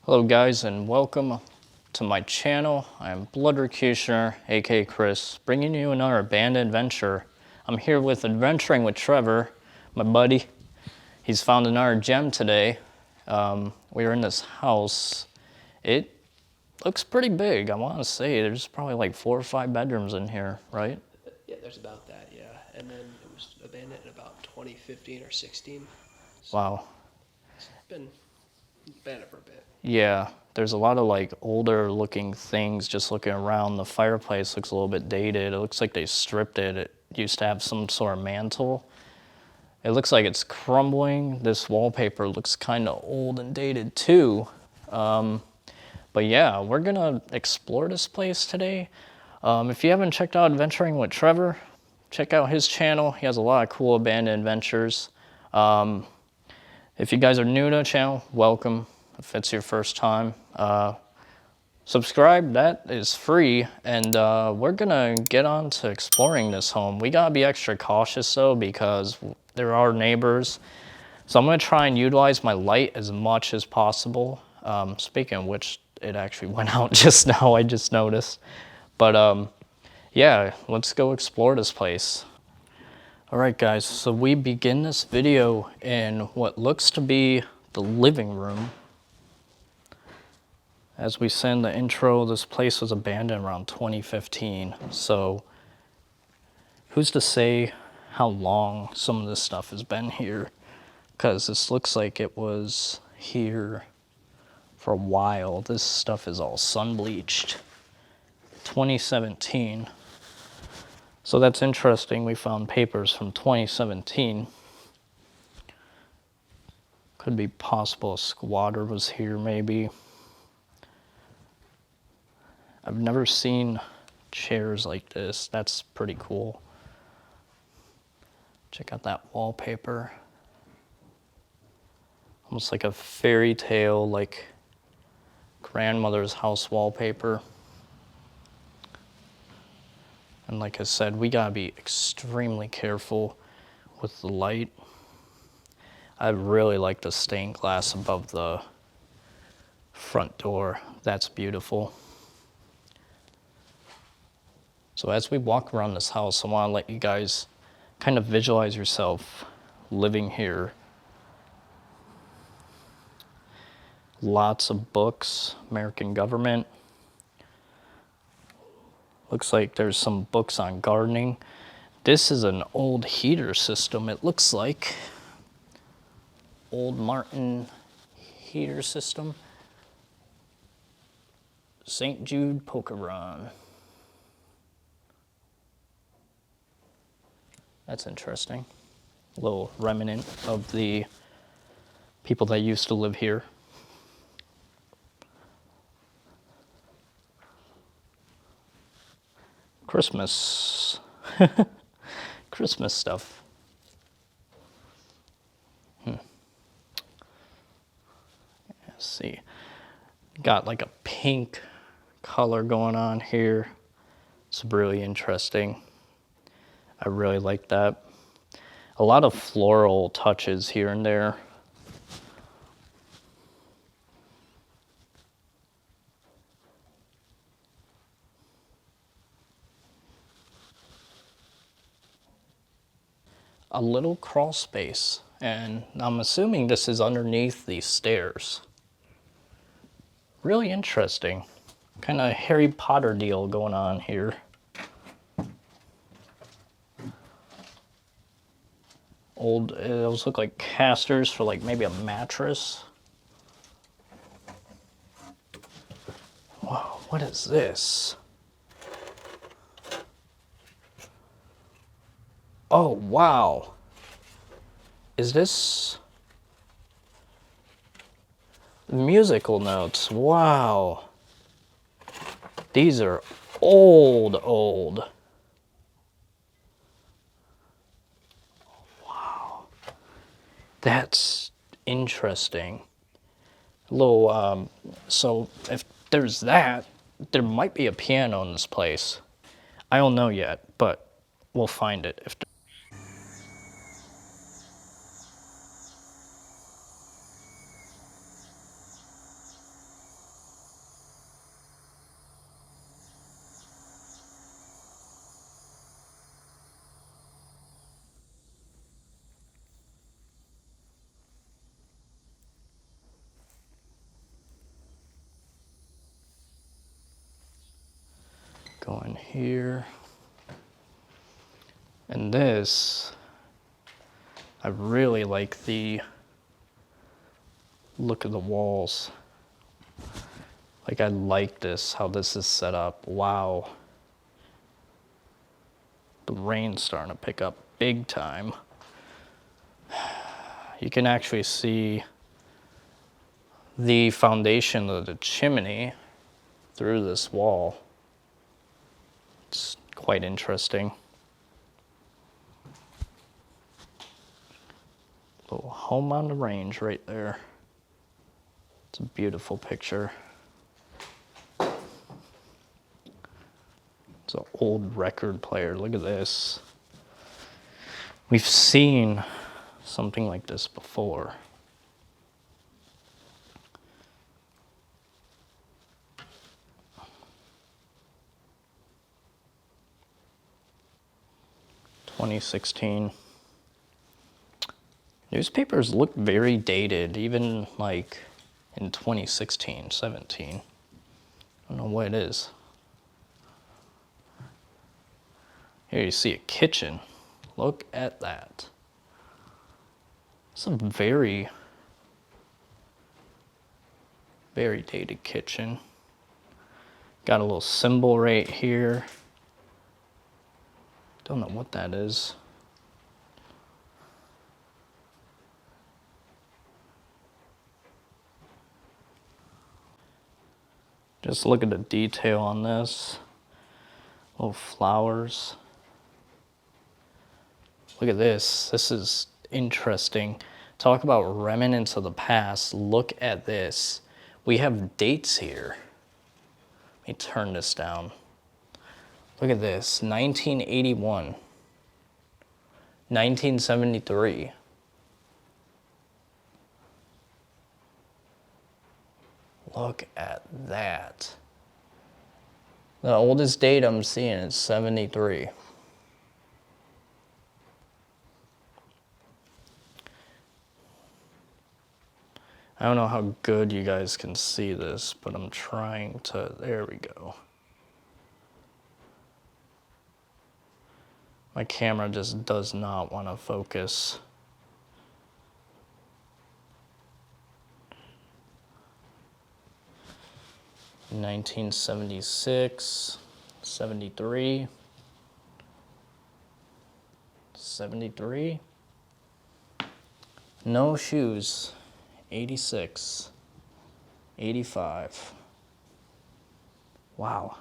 Hello guys and welcome to my channel. I'm Bloodrocutioner, aka Chris, bringing you another abandoned adventure. I'm here with Adventuring with Trevor, my buddy. He's found another gem today. We are in this house. It looks pretty big, I want to say. There's probably like 4 or 5 bedrooms in here, right? Yeah, there's about that, yeah. And then it was abandoned in about 2015 or 16. So Wow. it's been abandoned for a bit. Yeah, there's a lot of like older looking things just looking around. The fireplace looks a little bit dated. It looks like they stripped it. It used to have some sort of mantle. It looks like it's crumbling. This wallpaper looks kind of old and dated too. But yeah, we're gonna explore this place today. If you haven't checked out Adventuring with Trevor, check out his channel. He has a lot of cool abandoned adventures. If you guys are new to the channel, welcome. If it's your first time, subscribe, that is free. And we're gonna get on to exploring this home. We gotta be extra cautious though, because there are neighbors. So I'm gonna try and utilize my light as much as possible. Speaking of which, it actually went out just now, I just noticed. But yeah, let's go explore this place. All right guys, so we begin this video in what looks to be the living room. As we said in the intro, this place was abandoned around 2015. So who's to say how long some of this stuff has been here? Because this looks like it was here for a while. This stuff is all sun bleached. 2017. So that's interesting. We found papers from 2017. Could be possible a squatter was here maybe. I've never seen chairs like this. That's pretty cool. Check out that wallpaper. Almost like a fairy tale, like grandmother's house wallpaper. And like I said, we gotta be extremely careful with the light. I really like the stained glass above the front door. That's beautiful. So as we walk around this house, I want to let you guys kind of visualize yourself living here. Lots of books, American government. Looks like there's some books on gardening. This is an old heater system, it looks like. Old Martin heater system. St. Jude Poker Run. That's interesting. A little remnant of the people that used to live here. Christmas. Christmas stuff. Let's see. Got like a pink color going on here. It's really interesting. I really like that. A lot of floral touches here and there. A little crawl space, and I'm assuming this is underneath these stairs. Really interesting. Kind of Harry Potter deal going on here. Old, those look like casters for like maybe a mattress. Whoa, what is this? Oh, wow. Is this musical notes? Wow. These are old. Wow. That's interesting. A little, so if there's that, there might be a piano in this place. I don't know yet, but we'll find it. Go in here. And this, I really like the look of the walls. Like, I like this, how this is set up. Wow. The rain's starting to pick up big time. You can actually see the foundation of the chimney through this wall. It's quite interesting. Little home on the range right there. It's a beautiful picture. It's an old record player. Look at this. We've seen something like this before. (2016). Newspapers look very dated, even like in 2016, 17. I don't know what it is. Here you see a kitchen. Look at that. It's a very, very dated kitchen. Got a little symbol right here. Don't know what that is. Just look at the detail on this. Little flowers. Look at this. This is interesting. Talk about remnants of the past. Look at this. We have dates here. Let me turn this down. Look at this. 1981. 1973. Look at that. The oldest date I'm seeing is 73. I don't know how good you guys can see this, but I'm trying to, there we go. My camera just does not want to focus. In 1976, 73, 73. No shoes, 86, 85. Wow.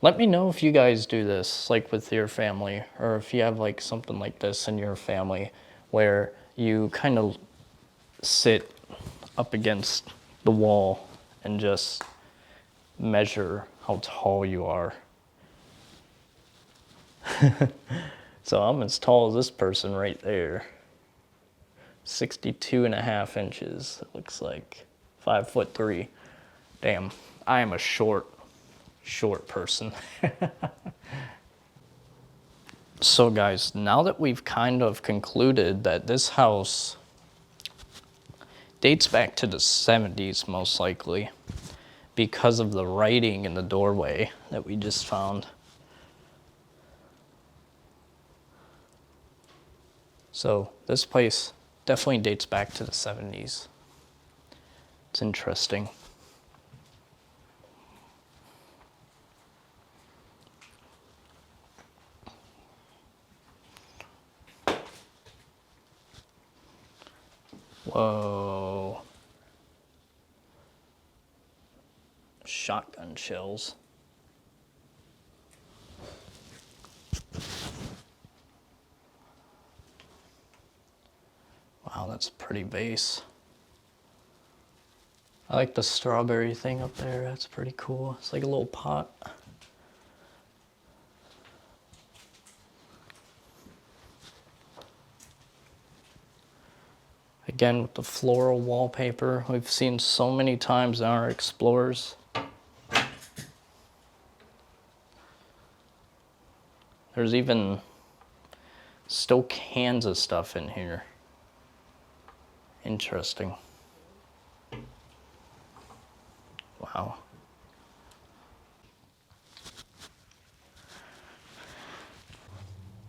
Let me know if you guys do this, like with your family, or if you have like something like this in your family where you kind of sit up against the wall and just measure how tall you are. So I'm as tall as this person right there. 62.5 inches, it looks like. 5'3". Damn, I am a short person. So guys, now that we've kind of concluded that this house dates back to the 70s most likely, because of the writing in the doorway that we just found. So this place definitely dates back to the 70s. It's interesting. Whoa. Shotgun shells. Wow, that's a pretty vase. I like the strawberry thing up there. That's pretty cool. It's like a little pot. Again, with the floral wallpaper, we've seen so many times in our Explorers. There's even still cans of stuff in here. Interesting. Wow.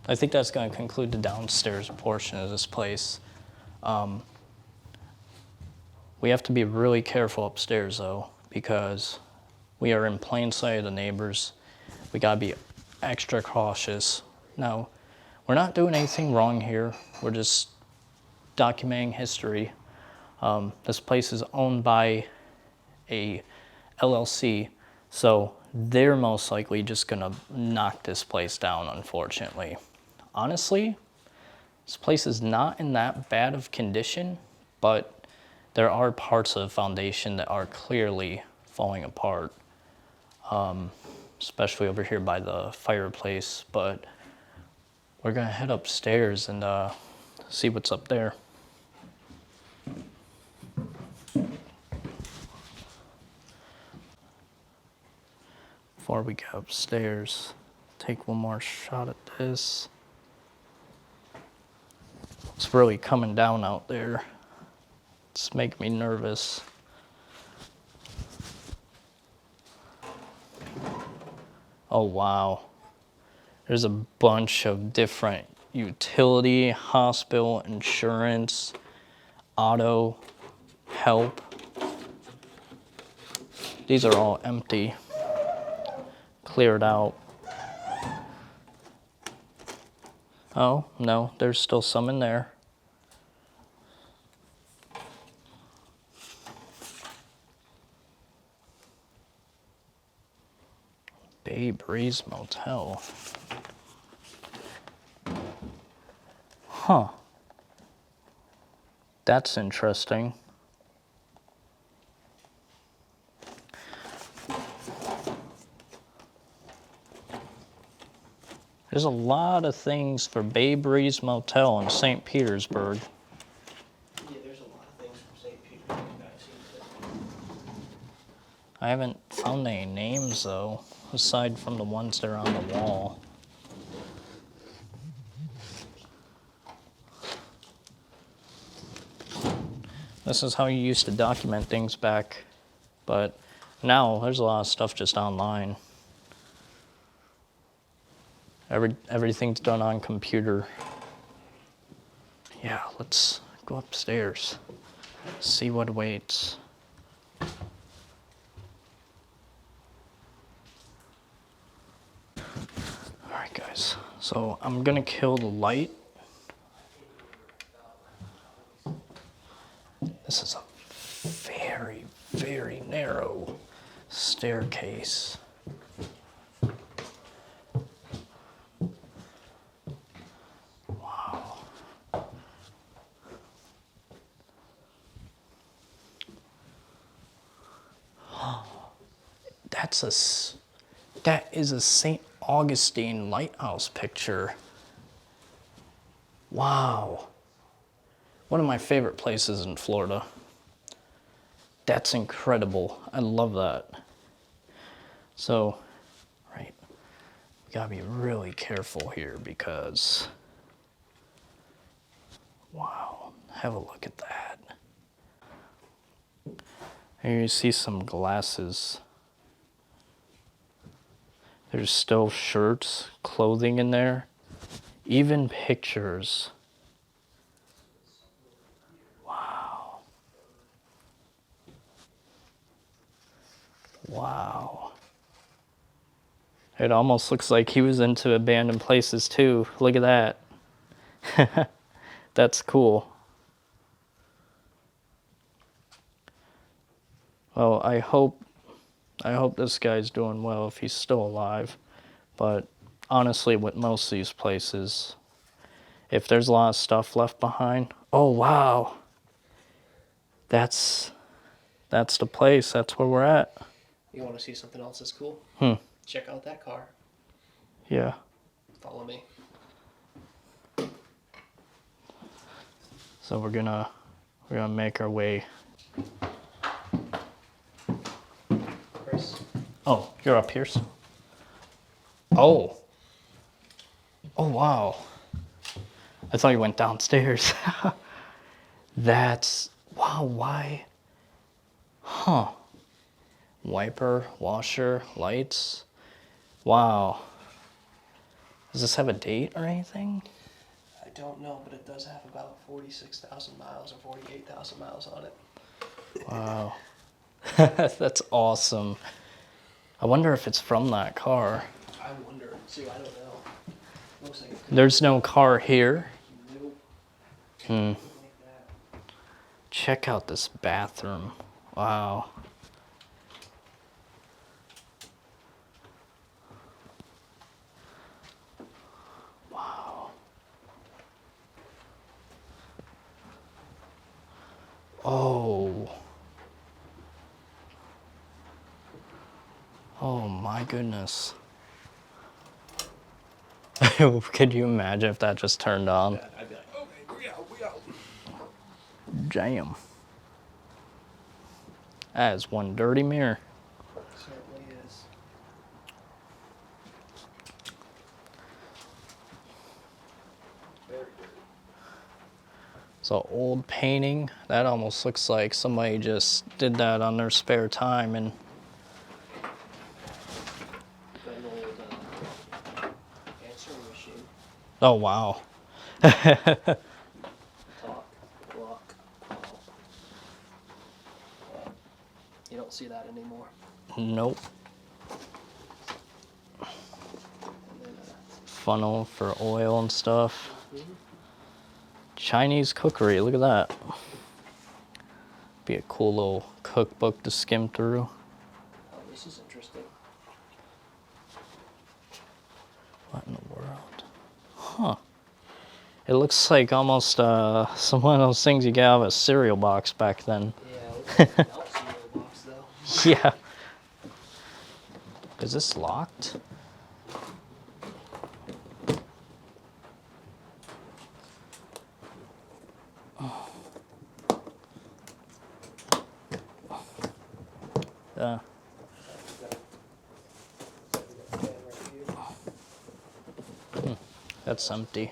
I think that's going to conclude the downstairs portion of this place. We have to be really careful upstairs though, because we are in plain sight of the neighbors. We gotta be extra cautious. Now, we're not doing anything wrong here. We're just documenting history. This place is owned by a LLC, so they're most likely just gonna knock this place down, unfortunately. Honestly, this place is not in that bad of condition, but there are parts of the foundation that are clearly falling apart, especially over here by the fireplace. But we're gonna head upstairs and see what's up there. Before we go upstairs, take one more shot at this. It's really coming down out there. It's making me nervous. Oh wow. There's a bunch of different utility, hospital, insurance, auto, help. These are all empty. Cleared out. Oh, no, there's still some in there. Bay Breeze Motel. Huh. That's interesting. There's a lot of things for Bay Breeze Motel in St. Petersburg. Yeah, there's a lot of things from St. Petersburg. I haven't found any names though, aside from the ones that are on the wall. This is how you used to document things back, but now there's a lot of stuff just online. Everything's done on computer. Yeah, let's go upstairs, see what awaits. All right, guys, so I'm gonna kill the light. This is a very, very narrow staircase. Wow. That is a St. Augustine lighthouse picture. Wow. One of my favorite places in Florida. That's incredible. I love that. So, right, we gotta be really careful here because, wow, have a look at that. Here you see some glasses. There's still shirts, clothing in there, even pictures. Wow. Wow. It almost looks like he was into abandoned places too. Look at that. That's cool. Well, I hope this guy's doing well if he's still alive. But honestly, with most of these places, if there's a lot of stuff left behind, oh wow. That's the place. That's where we're at. You want to see something else that's cool? Check out that car. Yeah. Follow me. So we're gonna make our way. Chris. Oh, you're up here. Oh. Oh wow. I thought you went downstairs. That's wow. Why? Huh. Wiper, washer, lights. Wow. Does this have a date or anything? I don't know, but it does have about 46,000 miles or 48,000 miles on it. Wow. That's awesome. I wonder if it's from that car. I wonder. See, I don't know. Looks like it could There's no car here. be. Nope. Hmm. Like that. Check out this bathroom. Wow. Wow. Oh. Oh my goodness. Could you imagine if that just turned on? Yeah, I'd be like, okay, we out, we out. Damn. That is one dirty mirror. Certainly is. Very good. So old painting, that almost looks like somebody just did that on their spare time and Got an old answering machine. oh wow. Talk, block, call. You don't see that anymore. Nope. And then, Funnel for oil and stuff. Chinese cookery, look at that. Be a cool little cookbook to skim through. oh, this is interesting. What in the world? Huh. It looks like almost some one of those things you get out of a cereal box back then. Yeah, it looks like a melt cereal box though. Yeah. Is this locked? Yeah. That's empty.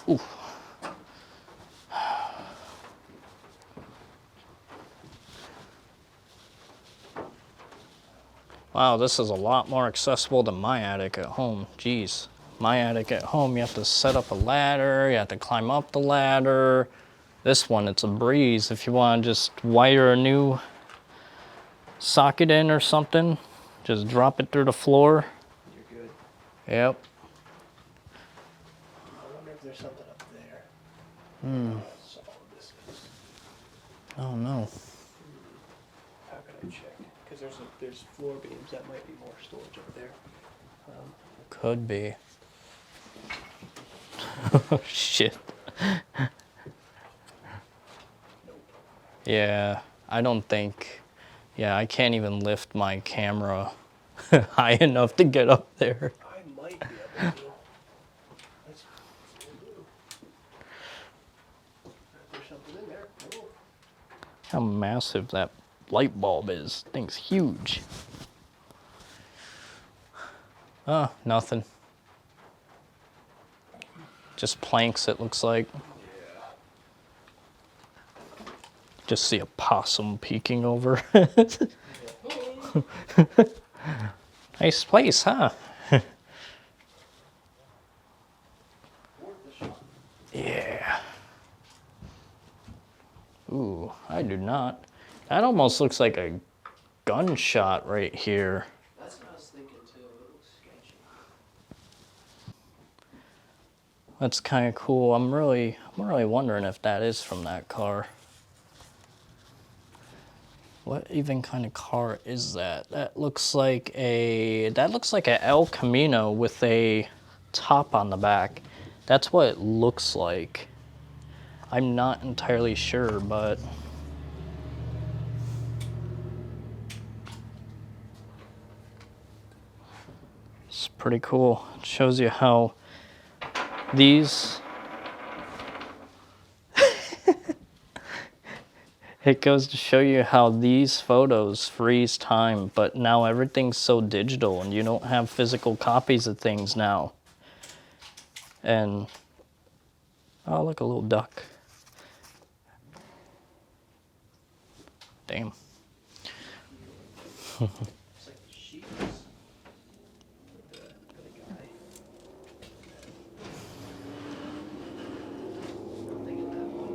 Ooh. Wow, this is a lot more accessible than my attic at home. Jeez. My attic at home, you have to set up a ladder, you have to climb up the ladder. This one, it's a breeze. If you want to just wire a new socket in or something, just drop it through the floor. You're good. Yep. I wonder if there's something up there. That's all this is. Oh no. How can I check? Because there's floor beams. That might be more storage up there. Could be. Shit. Yeah, I don't think. Yeah, I can't even lift my camera high enough to get up there. I might be able to. Let's do. If there's something in there. Cool. How massive that light bulb is. Thing's huge. Oh, nothing. Just planks, it looks like. Yeah. Just see a possum peeking over. Nice place, huh? Worth the shot. Yeah. Ooh, I do not. That almost looks like a gunshot right here. That's what I was thinking too. It looks sketchy. That's kind of cool. I'm really wondering if that is from that car. What even kind of car is that? That looks like a El Camino with a top on the back. That's what it looks like. I'm not entirely sure, but it's pretty cool. It shows you how these it goes to show you how these photos freeze time, but now everything's so digital and you don't have physical copies of things now. And oh, look, a little duck. Damn. It's like the sheets for the guy. Nothing in that one.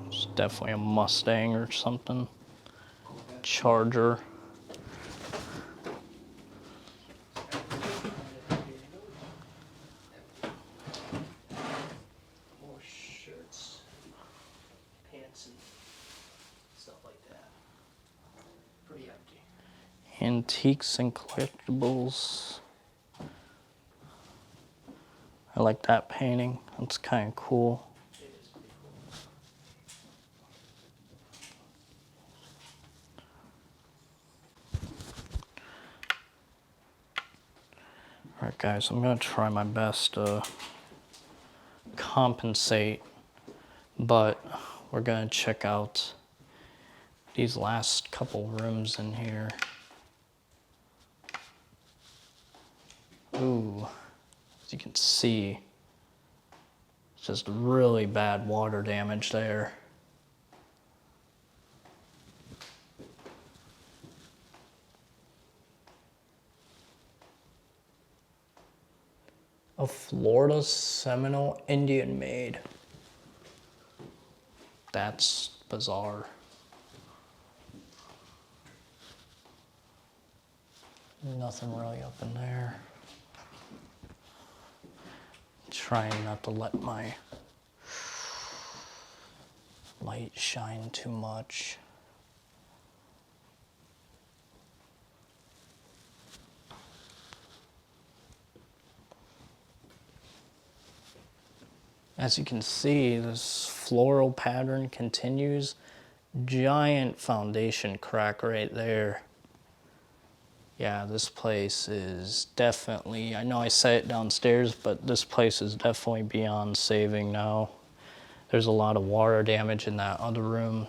It's definitely a Mustang or something. Charger. More shirts, pants, and stuff like that. Pretty empty. Antiques and collectibles. I like that painting. That's kind of cool. It is pretty cool. Alright guys, I'm gonna try my best to compensate, but we're gonna check out these last couple rooms in here. Ooh, as you can see, it's just really bad water damage there. A Florida Seminole Indian maid. That's bizarre. Nothing really up in there. Trying not to let my light shine too much. As you can see, this floral pattern continues. Giant foundation crack right there. Yeah, this place is definitely, I know I said it downstairs, but this place is definitely beyond saving now. There's a lot of water damage in that other room.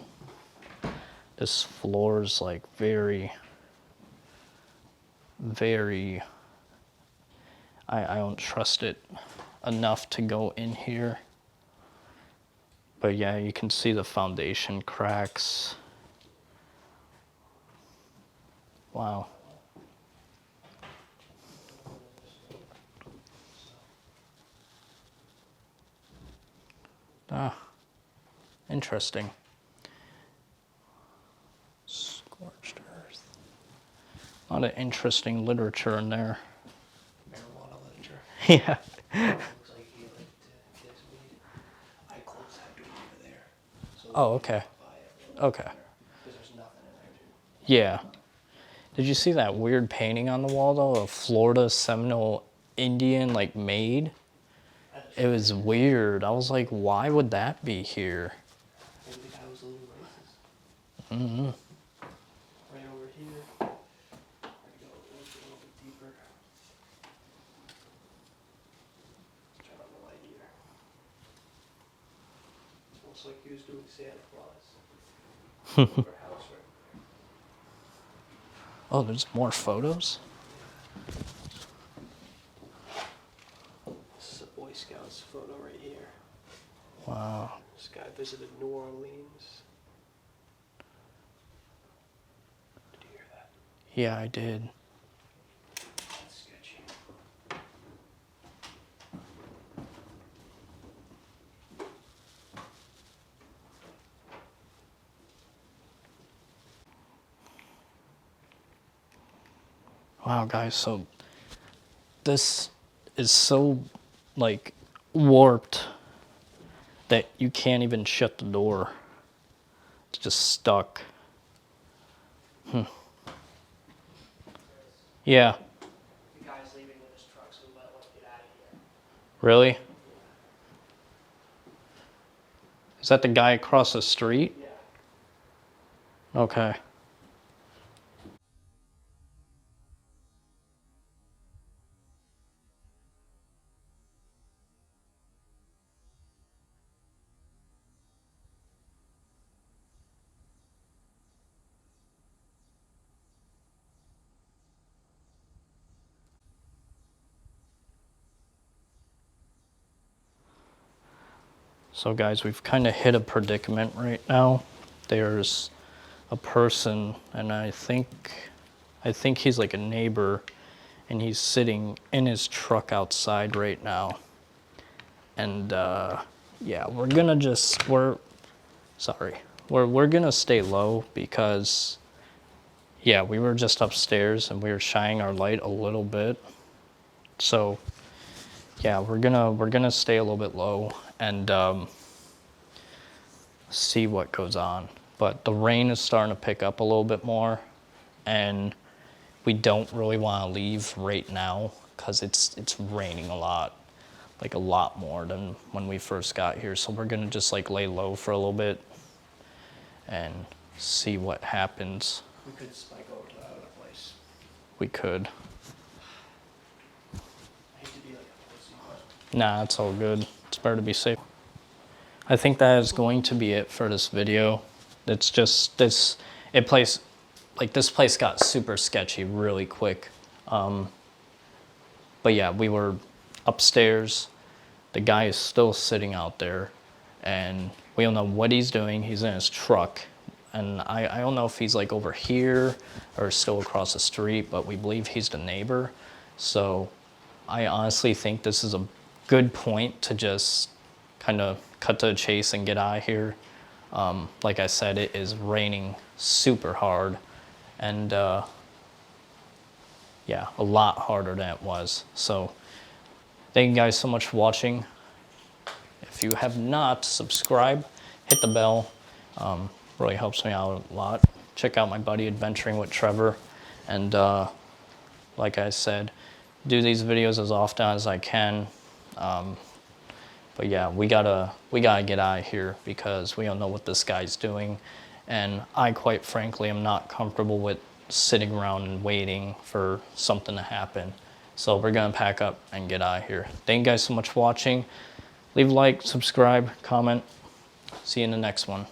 This floor is like very, I don't trust it enough to go in here. But yeah, you can see the foundation cracks. Wow. Ah, interesting. Scorched earth. A lot of interesting literature in there. Marijuana literature. Yeah. Looks like he liked to get his weed. I closed that door over there. So Oh, okay. Okay. Because there's nothing in there, too. Yeah. Did you see that weird painting on the wall though? A Florida Seminole Indian like maid? It was weird. I was like, why would that be here? Maybe the guy was a little racist. Mm-hmm. Right over here. I go a little bit deeper. Turn on the light here. Looks like he was doing Santa Claus. Over house right there. Oh, there's more photos? This is a Boy Scouts photo right here. Wow. This guy visited New Orleans. Did you hear that? Yeah, I did. That's sketchy. Wow, guys, so this is so like warped that you can't even shut the door. It's just stuck. Yeah. The guy's leaving with his truck, so we might want to get out of here. Really? Is that the guy across the street? Yeah. Okay. So guys, we've kind of hit a predicament right now. there's a person, and I think he's like a neighbor, and he's sitting in his truck outside right now. And yeah, we're gonna stay low because, yeah, we were just upstairs and we were shining our light a little bit. So yeah, we're gonna stay a little bit low and see what goes on. But the rain is starting to pick up a little bit more, and we don't really want to leave right now because it's raining a lot, like a lot more than when we first got here. So we're gonna just like lay low for a little bit and see what happens. We could spike over to that other place. We could. I hate to be like a pussy, but Nah, it's all good. It's better to be safe. I think that is going to be it for this video. It's just this place got super sketchy really quick. But yeah, we were upstairs. The guy is still sitting out there, and we don't know what he's doing. He's in his truck, and I don't know if he's like over here or still across the street, but we believe he's the neighbor. So I honestly think this is a good point to just kind of cut to the chase and get out of here. Like I said, it is raining super hard, and yeah, a lot harder than it was. So thank you guys so much for watching. If you have not subscribed, hit the bell. Really helps me out a lot. Check out my buddy Adventuring with Trevor, and like I said, do these videos as often as I can. But yeah, we gotta get out of here because we don't know what this guy's doing, and I quite frankly am not comfortable with sitting around and waiting for something to happen. So we're gonna pack up and get out of here. Thank you guys so much for watching. Leave a like, subscribe, comment. See you in the next one.